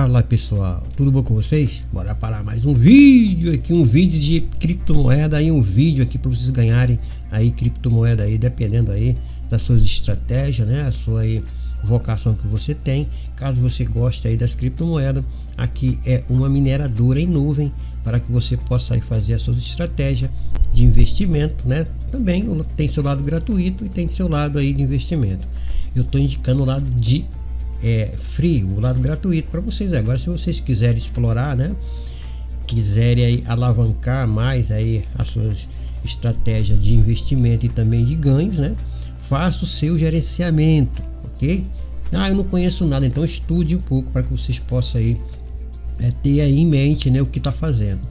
Fala pessoal, tudo bom com vocês? Bora para mais um vídeo aqui, um vídeo de criptomoeda aí, um vídeo aqui para vocês ganharem aí criptomoeda aí, dependendo aí das suas estratégias, né? A sua aí vocação que você tem. Caso você goste aí das criptomoedas, aqui é uma mineradora em nuvem para que você possa aí fazer as suas estratégias de investimento, né? Também tem seu lado gratuito e tem seu lado aí de investimento. Eu estou indicando o lado de free, o lado gratuito para vocês. Agora, se vocês quiserem explorar, né, quiserem aí alavancar mais aí as suas estratégias de investimento e também de ganhos, né, faça o seu gerenciamento, ok? Eu não conheço nada, então estude um pouco para que vocês possam aí ter aí em mente, né, o que está fazendo.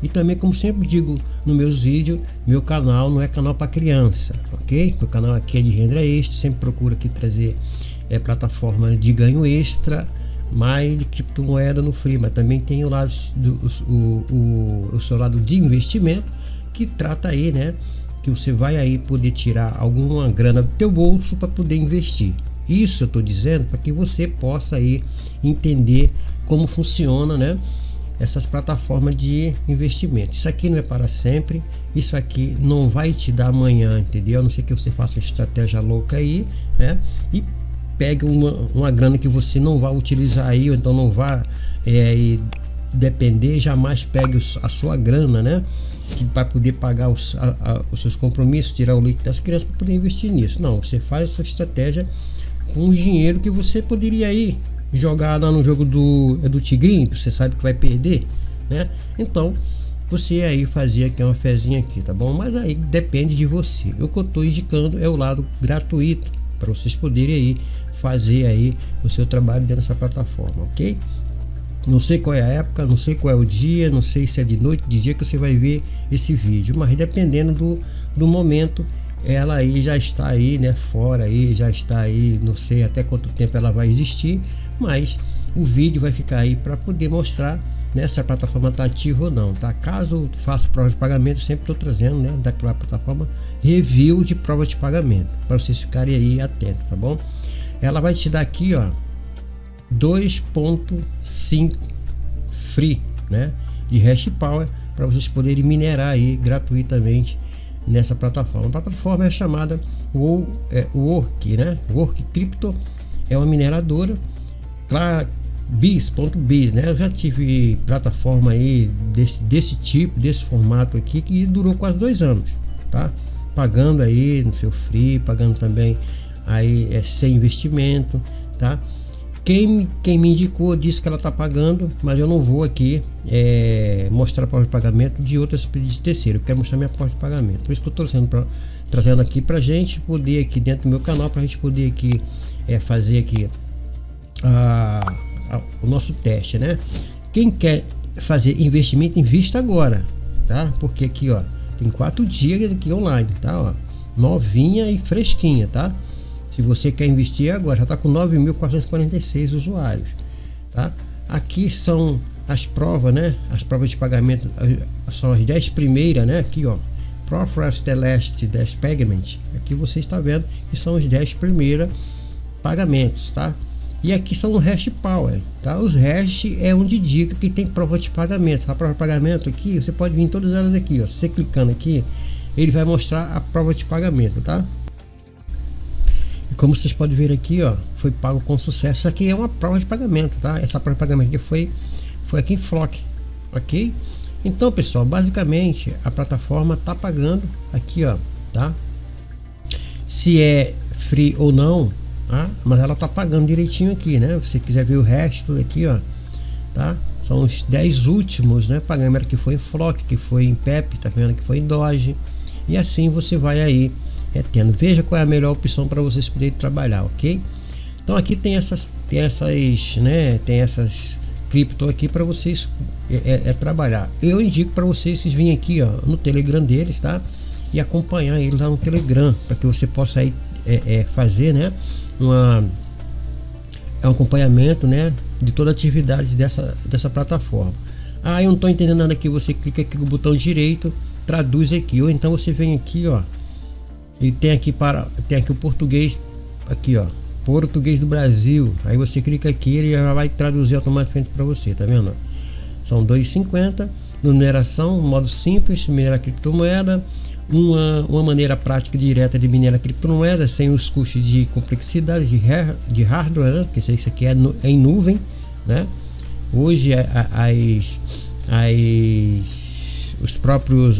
E também, como sempre digo nos meus vídeos, meu canal não é canal para criança, ok? Meu canal aqui é de renda extra, sempre procuro aqui trazer plataforma de ganho extra, mais de criptomoeda no free, mas também tem o lado o seu lado de investimento, que trata aí, né, que você vai aí poder tirar alguma grana do teu bolso para poder investir. Isso eu estou dizendo para que você possa aí entender como funciona, né, essas plataformas de investimento. Isso aqui não é para sempre, isso aqui não vai te dar amanhã, entendeu? A não ser que você faça uma estratégia louca aí, né, e pegue uma grana que você não vai utilizar aí, ou então não vai depender, jamais pegue a sua grana, né, que para poder pagar os seus compromissos, tirar o leite das crianças para poder investir nisso. Não, você faz a sua estratégia com o dinheiro que você poderia aí jogar lá no jogo do Tigrinho, que você sabe que vai perder, né? Então você aí fazer aqui uma fezinha aqui, tá bom? Mas aí depende de você. O que eu estou indicando é o lado gratuito, para vocês poderem aí fazer aí o seu trabalho dentro dessa plataforma, ok? Não sei qual é a época, não sei qual é o dia, não sei se é de noite, de dia que você vai ver esse vídeo, mas dependendo do momento, ela aí já está aí, né, fora aí, já está aí, não sei até quanto tempo ela vai existir, mas o vídeo vai ficar aí para poder mostrar, né, se a plataforma está ativa ou não, tá? Caso eu faça prova de pagamento, sempre estou trazendo, né, daquela plataforma review de prova de pagamento, para vocês ficarem aí atentos, tá bom? Ela vai te dar aqui, ó, 2.5 free, né, de hash power para vocês poderem minerar aí gratuitamente nessa plataforma. A plataforma é chamada Work, né? Work Crypto é uma mineradora. Biz.biz, né? Eu já tive plataforma aí desse tipo, desse formato aqui, que durou quase 2 anos, tá? Pagando aí no seu free, pagando também aí sem investimento, tá? Quem me indicou disse que ela tá pagando, mas eu não vou aqui mostrar a prova de pagamento de outras de terceiro. Eu quero mostrar minha prova de pagamento. Por isso que eu estou trazendo aqui pra gente poder aqui dentro do meu canal, pra gente poder aqui fazer aqui o nosso teste, né? Quem quer fazer investimento, invista agora, tá? Porque aqui, ó, tem 4 dias aqui online, tá? Ó, novinha e fresquinha, tá? Se você quer investir agora, já está com 9.446 usuários, tá? Aqui são as provas, né? As provas de pagamento são as 10 primeiras, né? Aqui, ó, Profit the Last 10 Payment. Aqui você está vendo que são os 10 primeiros pagamentos, tá? E aqui são o hash power, tá? Os hash é onde dica que tem prova de pagamento. A prova de pagamento aqui, você pode vir em todas elas aqui, ó. Você clicando aqui, ele vai mostrar a prova de pagamento, tá? Como vocês podem ver aqui, ó, foi pago com sucesso. Isso aqui é uma prova de pagamento, tá? Essa prova de pagamento aqui foi aqui em Flock, ok? Então, pessoal, basicamente a plataforma tá pagando aqui, ó, tá? Se é free ou não, tá? Mas ela tá pagando direitinho aqui, né? Se você quiser ver o resto aqui, ó, tá? São os 10 últimos, né? Pagamento que foi em Flock, que foi em Pep, tá vendo? Que foi em Doge. E assim você vai aí tendo. Veja qual é a melhor opção para vocês poderem trabalhar, ok? Então aqui tem essas né, tem essas cripto aqui para vocês trabalhar. Eu indico para vocês virem aqui, ó, no Telegram deles, tá? E acompanhar eles lá no Telegram, para que você possa aí fazer, né, um acompanhamento, né, de toda a atividade dessa plataforma. Eu não estou entendendo nada aqui. Você clica aqui no botão direito, traduz aqui, ou então você vem aqui, ó, e tem aqui o português aqui, ó, português do Brasil. Aí você clica aqui, ele já vai traduzir automaticamente para você, tá vendo? São 2,50. Mineração, modo simples, minerar criptomoeda. Uma maneira prática e direta de minerar criptomoeda sem os custos de complexidade de hardware, né? Porque isso aqui é em nuvem, né? Hoje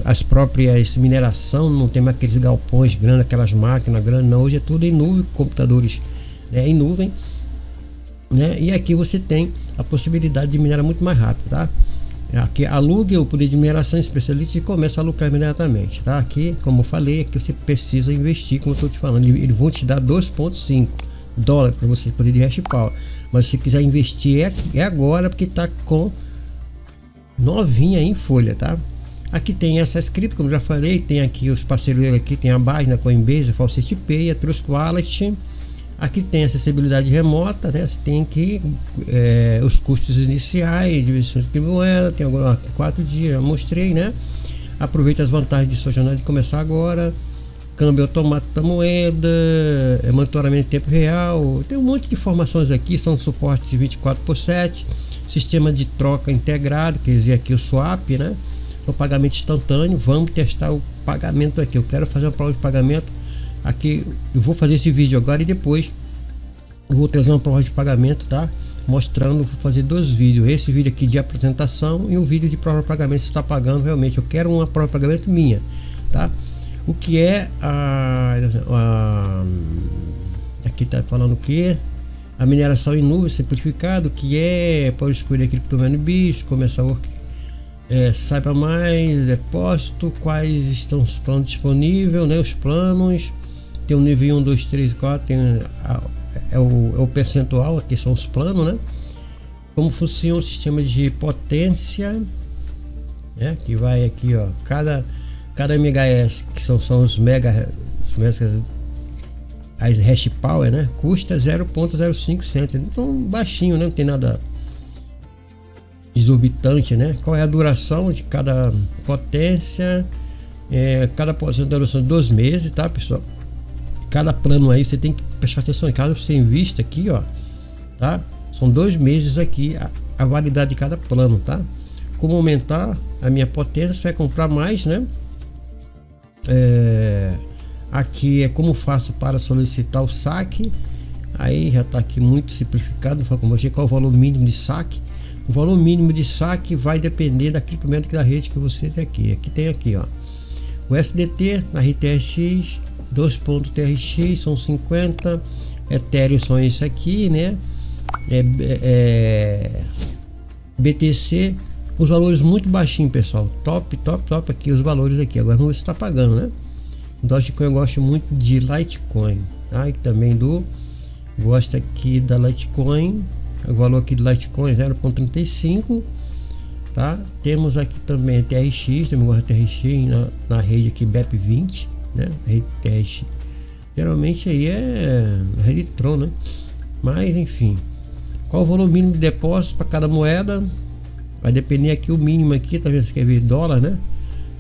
as próprias mineração não tem mais aqueles galpões grandes, aquelas máquinas grandes, não. Hoje é tudo em nuvem, computadores, né, em nuvem, né? E aqui você tem a possibilidade de minerar muito mais rápido, tá? Aqui alugue o poder de mineração especialista e começa a lucrar imediatamente, tá? Aqui, como eu falei, aqui você precisa investir, como eu estou te falando, eles vão te dar 2,5 dólares para você poder de hash power, mas se você quiser investir é agora, porque tá com novinha aí em folha, tá? Aqui tem essas cripto, como já falei, tem aqui os parceiros dele aqui, tem a Binance, a Coinbase, a Faucet Pay, a Trust Wallet. Aqui tem acessibilidade remota, né? Você tem aqui os custos iniciais, divisões de criptomoeda, tem agora 4 dias, eu mostrei, né? Aproveita as vantagens de sua jornada de começar agora. Câmbio automático da moeda, monitoramento em tempo real, tem um monte de informações aqui, são suportes 24/7, sistema de troca integrado, quer dizer aqui o swap, né? O pagamento instantâneo. Vamos testar o pagamento aqui. Eu quero fazer uma prova de pagamento. Aqui eu vou fazer esse vídeo agora e depois eu vou trazer uma prova de pagamento, tá? Mostrando, vou fazer 2 vídeos. Esse vídeo aqui de apresentação e um vídeo de prova de pagamento. Se está pagando realmente. Eu quero uma prova de pagamento minha, tá? O que é aqui tá falando o que? A mineração em nuvem simplificado, que é pode escolher criptomoeda bicho, começar a saiba mais, depósito, quais estão os planos disponíveis, né? Os planos tem o nível 1, 2, 3, 4, tem o percentual, aqui são os planos, né? Como funciona o sistema de potência, né? Que vai aqui, ó, cada MHz, que são os as hash power, né? Custa 0,05 centavos, então baixinho, né? Não tem nada exorbitante, né? Qual é a duração de cada potência? Cada potência tem duração de 2 meses, tá, pessoal? Cada plano aí você tem que prestar atenção. Em caso você invista aqui, ó, tá? São 2 meses aqui a validade de cada plano, tá? Como aumentar a minha potência, você vai comprar mais, né? Aqui é como faço para solicitar o saque. Aí já tá aqui muito simplificado. Não como qual é o valor mínimo de saque. O valor mínimo de saque vai depender da criptomoeda da rede que você tem aqui. Aqui tem aqui, ó, o SDT na RTX 2.TRX são 50, Ethereum são esse aqui, né? BTC, os valores muito baixinhos, pessoal. Top aqui os valores aqui. Agora vamos ver se está pagando, né? Dogecoin eu gosto muito de Litecoin, tá? E também gosto aqui da Litecoin. O valor aqui de Litecoin 0,35, tá? Temos aqui também a TRX, também gosto de TRX na rede aqui BEP20, né? A rede TRX geralmente aí é a rede Tron, né? Mas enfim, qual o valor mínimo de depósito para cada moeda? Vai depender aqui o mínimo aqui, tá vendo? Você quer ver dólar, né?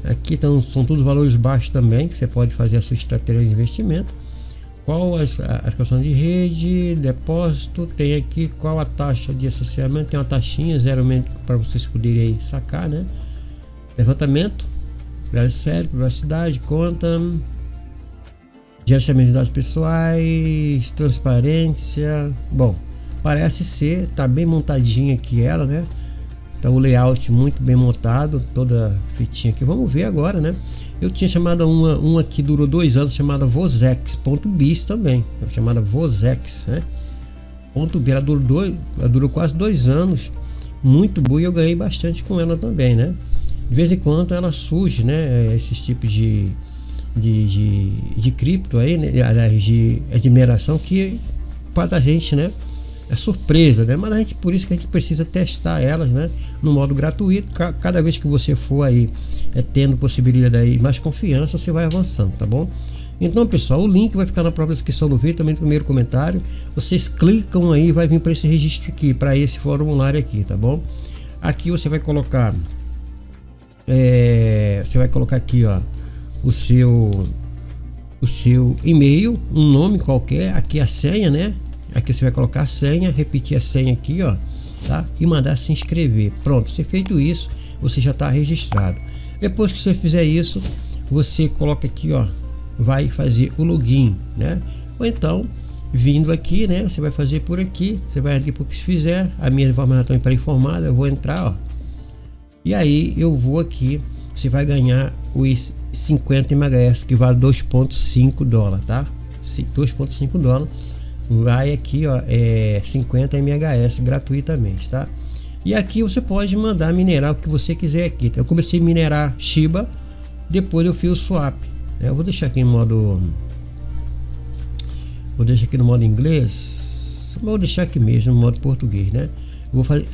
Aqui são todos valores baixos também, que você pode fazer a sua estratégia de investimento. Qual as questões de rede, depósito, tem aqui qual a taxa de associamento, tem uma taxinha 0 para vocês poderem aí sacar, né? Levantamento, privacidade, conta, gerenciamento de dados pessoais, transparência. Bom, parece ser, tá bem montadinha aqui ela, né? Tá o layout muito bem montado, toda fitinha aqui. Vamos ver agora, né? Eu tinha chamado uma que durou 2 anos, chamada Vozex.biz também, chamada Vozex, né? .b, ela durou quase 2 anos, muito boa, e eu ganhei bastante com ela também, né? De vez em quando ela surge, né? Esses tipos de cripto aí, né? De mineração que para a gente, né? É surpresa, né? Mas por isso que a gente precisa testar elas, né? No modo gratuito. Cada vez que você for aí tendo possibilidade aí, mais confiança, você vai avançando, tá bom? Então, pessoal, o link vai ficar na própria descrição do vídeo, também no primeiro comentário. Vocês clicam aí, vai vir para esse registro aqui, para esse formulário aqui, tá bom? Aqui você vai colocar aqui, ó, o seu e-mail, um nome qualquer, aqui a senha, né? Aqui você vai colocar a senha, repetir a senha aqui, ó, tá? E mandar se inscrever. Pronto, se feito isso, você já está registrado. Depois que você fizer isso, você coloca aqui, ó, vai fazer o login, né? Ou então, vindo aqui, né? Você vai fazer por aqui, você vai aqui porque se fizer, a minha informação está pré-informada, eu vou entrar, ó. E aí eu vou aqui, você vai ganhar os 50 MHz, que vale 2,5 dólares, tá? 2,5 dólares. Vai aqui, ó, 50 MHz gratuitamente, tá? E aqui você pode mandar minerar o que você quiser aqui. Então, eu comecei a minerar Shiba, depois eu fiz o swap, né? Eu vou deixar aqui no modo, inglês, vou deixar aqui mesmo no modo português, né?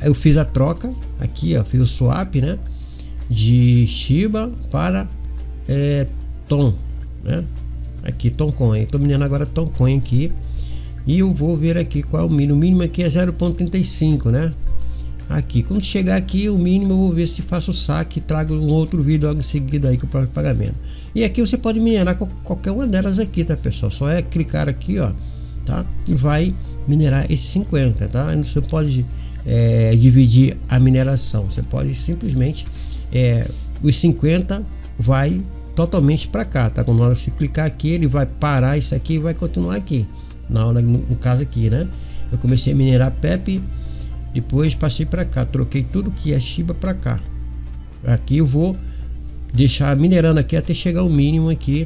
Eu fiz a troca aqui, ó, fiz o swap, né, de Shiba para Tom, né? Aqui Toncoin, estou minerando agora Toncoin aqui. E eu vou ver aqui qual é o mínimo. O mínimo aqui é 0,35, né? Aqui, quando chegar aqui, o mínimo eu vou ver se faço o saque e trago um outro vídeo logo em seguida aí com o próprio pagamento. E aqui você pode minerar qualquer uma delas aqui, tá, pessoal? Só é clicar aqui, ó, tá? E vai minerar esses 50, tá? Você pode dividir a mineração. Você pode simplesmente os 50 vai totalmente para cá, tá? Quando você clicar aqui, ele vai parar isso aqui e vai continuar aqui. No caso aqui, né? Eu comecei a minerar PEP, depois passei para cá, troquei tudo que é Shiba para cá. Aqui eu vou deixar minerando aqui até chegar ao mínimo aqui,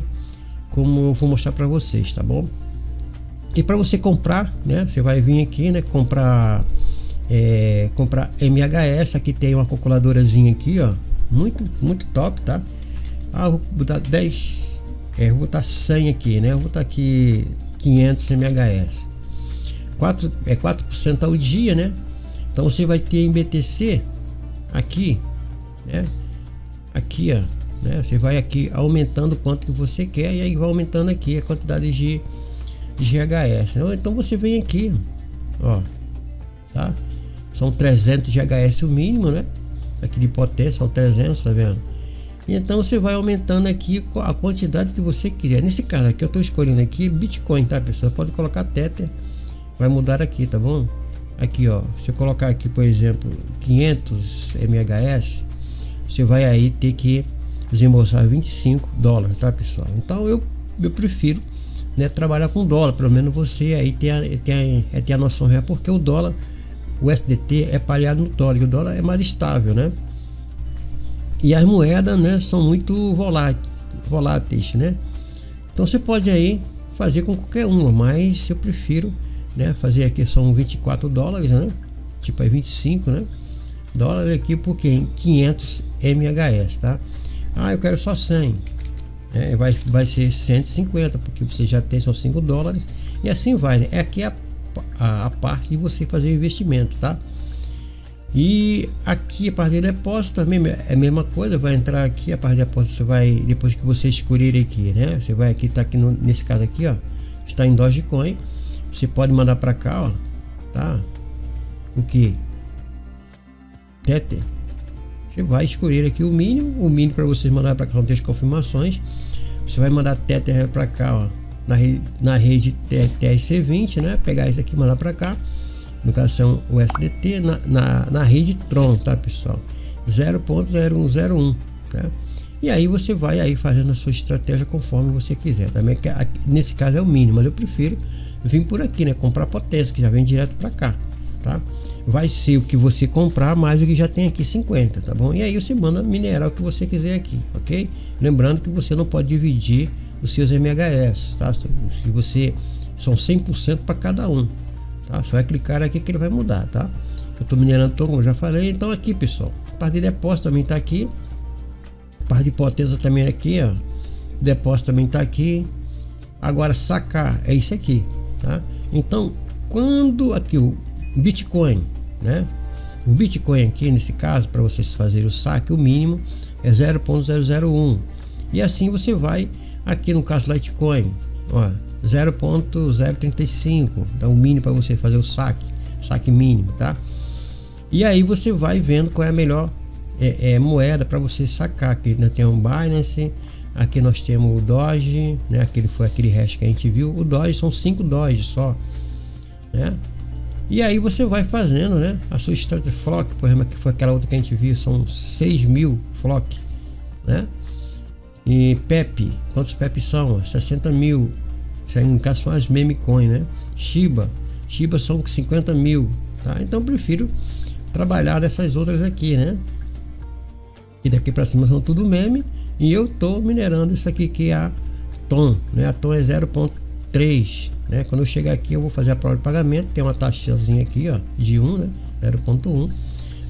como eu vou mostrar para vocês, tá bom? E para você comprar, né? Você vai vir aqui, né? Comprar MHS. Aqui tem uma calculadorazinha aqui, ó, muito top, tá? Eu vou botar 10, vou botar 100 aqui, né? Eu vou botar aqui 500 MHz, 4% ao dia, né? Então você vai ter em BTC aqui, né? Aqui, ó, né? Você vai aqui aumentando quanto que você quer e aí vai aumentando aqui a quantidade de GHS. Então você vem aqui, ó, tá? São 300 GHz o mínimo, né? Aqui de potência são 300, tá vendo? Então você vai aumentando aqui a quantidade que você quiser. Nesse caso aqui eu estou escolhendo aqui Bitcoin, tá, pessoal? Pode colocar Tether, vai mudar aqui, tá bom? Aqui, ó, se eu colocar aqui, por exemplo, 500 MHz, você vai aí ter que desembolsar 25 dólares, tá, pessoal? Então eu prefiro, né, trabalhar com dólar. Pelo menos você aí tem a noção real, porque o dólar, o SDT é pareado no dólar, e o dólar é mais estável, né? E as moedas, né, são muito voláteis, né? Então você pode aí fazer com qualquer uma, mas eu prefiro, né, fazer aqui são 24 dólares, né? Tipo aí 25, né? Dólares aqui porque em 500 MHz, tá? Eu quero só 100, né? Vai ser 150, porque você já tem, são 5 dólares e assim vai, né? Aqui é a parte de você fazer o investimento, tá? E aqui a parte de depósito também é a mesma coisa. Vai entrar aqui a parte de depósito, você vai, depois que você escolher aqui, né? Você vai aqui, tá aqui nesse caso aqui, ó, está em Dogecoin. Você pode mandar para cá, ó, tá? O que? Tether. Você vai escolher aqui o mínimo para você mandar para cá, não ter as confirmações. Você vai mandar Tether para cá, ó, na rede TRC20, né? Pegar isso aqui e mandar para cá. No caso são o SDT na rede Tron, tá, pessoal? 0.0101, tá? E aí você vai aí fazendo a sua estratégia conforme você quiser. Também nesse caso é o mínimo, mas eu prefiro vir por aqui, né? Comprar potência, que já vem direto para cá, tá? Vai ser o que você comprar mais o que já tem aqui 50, tá bom? E aí você manda minerar o que você quiser aqui, ok? Lembrando que você não pode dividir os seus MHS, tá? Se você são 100% para cada um. Tá? Só vai clicar aqui que ele vai mudar, tá? Eu estou minerando todo, como eu já falei. Então aqui, pessoal, a parte de depósito também está aqui, a parte de potência também aqui, ó. Depósito também está aqui. Agora sacar é isso aqui, tá? Então quando aqui o Bitcoin, né? O Bitcoin aqui nesse caso, para vocês fazerem o saque, o mínimo é 0.001 e assim você vai aqui no caso Litecoin, ó, 0.035, então o mínimo para você fazer o saque mínimo, tá? E aí você vai vendo qual é a melhor moeda para você sacar. Aqui nós temos um Binance, aqui nós temos o Doge, né? Aquele foi aquele hash que a gente viu. O Doge são 5 Doge só, né? E aí você vai fazendo, né, a sua estratégia flock, por exemplo, que foi aquela outra que a gente viu, são 6.000 flock, né? E PEP, quantos PEP são? 60.000, isso aí no caso são as meme coin, né? Shiba são 50.000, tá? Então eu prefiro trabalhar dessas outras aqui, né? E daqui para cima são tudo meme, e eu tô minerando isso aqui que é a TON, né? A TON é 0.3, né? Quando eu chegar aqui eu vou fazer a prova de pagamento, tem uma taxazinha aqui, ó, de 1, né? 0.1,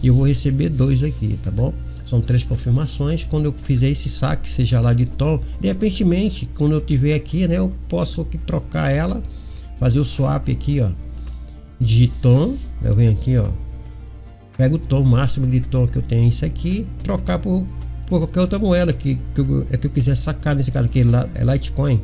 e eu vou receber 2 aqui, tá bom? São 3 confirmações. Quando eu fizer esse saque, seja lá de TON, de repente, quando eu tiver aqui, né, eu posso aqui trocar ela, fazer o swap aqui, ó, de TON. Eu venho aqui, ó, pego o TON, máximo de TON que eu tenho, isso aqui, trocar por qualquer outra moeda que eu quiser sacar. Nesse caso aqui é Litecoin,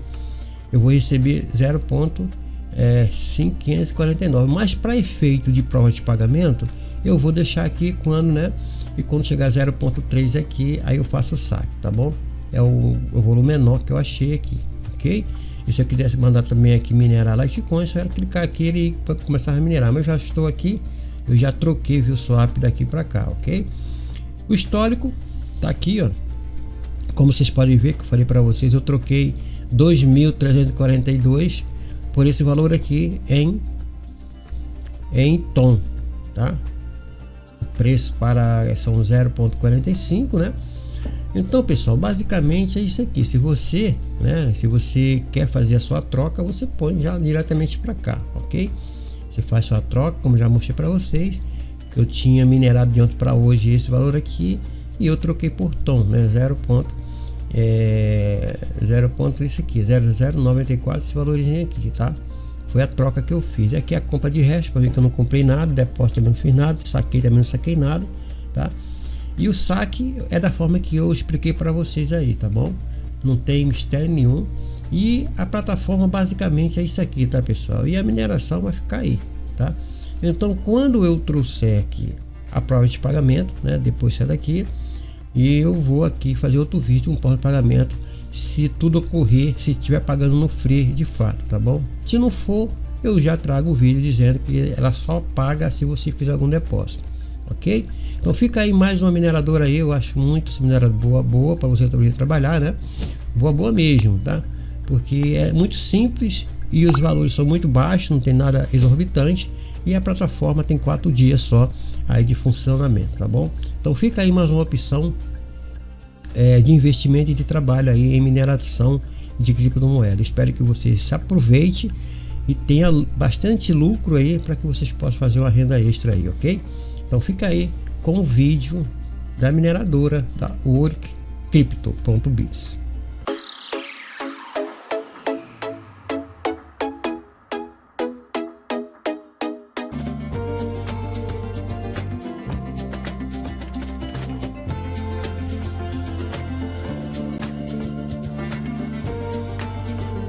eu vou receber 0.549, mas para efeito de prova de pagamento eu vou deixar aqui quando, né, e quando chegar 0.3 aqui, aí eu faço o saque, tá bom? É o volume menor que eu achei aqui, ok? E se eu quisesse mandar também aqui minerar Litecoin, só era clicar aqui ele para começar a minerar, mas eu já estou aqui, eu já troquei, viu, swap daqui para cá, ok? O histórico tá aqui, ó, como vocês podem ver que eu falei para vocês, eu troquei 2.342 por esse valor aqui em TON, tá? O preço para são 0.45, né? Então, pessoal, basicamente é isso aqui. Se você, né, se você quer fazer a sua troca, você põe já diretamente para cá, ok? Você faz sua troca, como já mostrei para vocês. Eu tinha minerado de ontem para hoje esse valor aqui e eu troquei por TON, né? 0.0 isso aqui, 0,094, esse valorzinho aqui, tá? Foi a troca que eu fiz. Aqui é a compra de resto, para ver que eu não comprei nada, depósito também não fiz nada, saquei também não saquei nada, tá? E o saque é da forma que eu expliquei para vocês aí, tá bom? Não tem mistério nenhum. E a plataforma basicamente é isso aqui, tá, pessoal? E a mineração vai ficar aí, tá? Então, quando eu trouxer aqui a prova de pagamento, né, depois sai daqui, e eu vou aqui fazer outro vídeo, um pós-pagamento, se tudo ocorrer, se estiver pagando no free de fato, tá bom? Se não for, eu já trago o vídeo dizendo que ela só paga se você fizer algum depósito, ok? Então fica aí mais uma mineradora aí, eu acho muito essa mineradora boa para você trabalhar, né? Boa mesmo, tá? Porque é muito simples e os valores são muito baixos, não tem nada exorbitante, e a plataforma tem 4 dias só aí de funcionamento, tá bom? Então fica aí mais uma opção de investimento e de trabalho aí em mineração de criptomoeda. Espero que você se aproveite e tenha bastante lucro aí para que vocês possam fazer uma renda extra aí, ok? Então fica aí com o vídeo da mineradora da WorkCrypto.biz.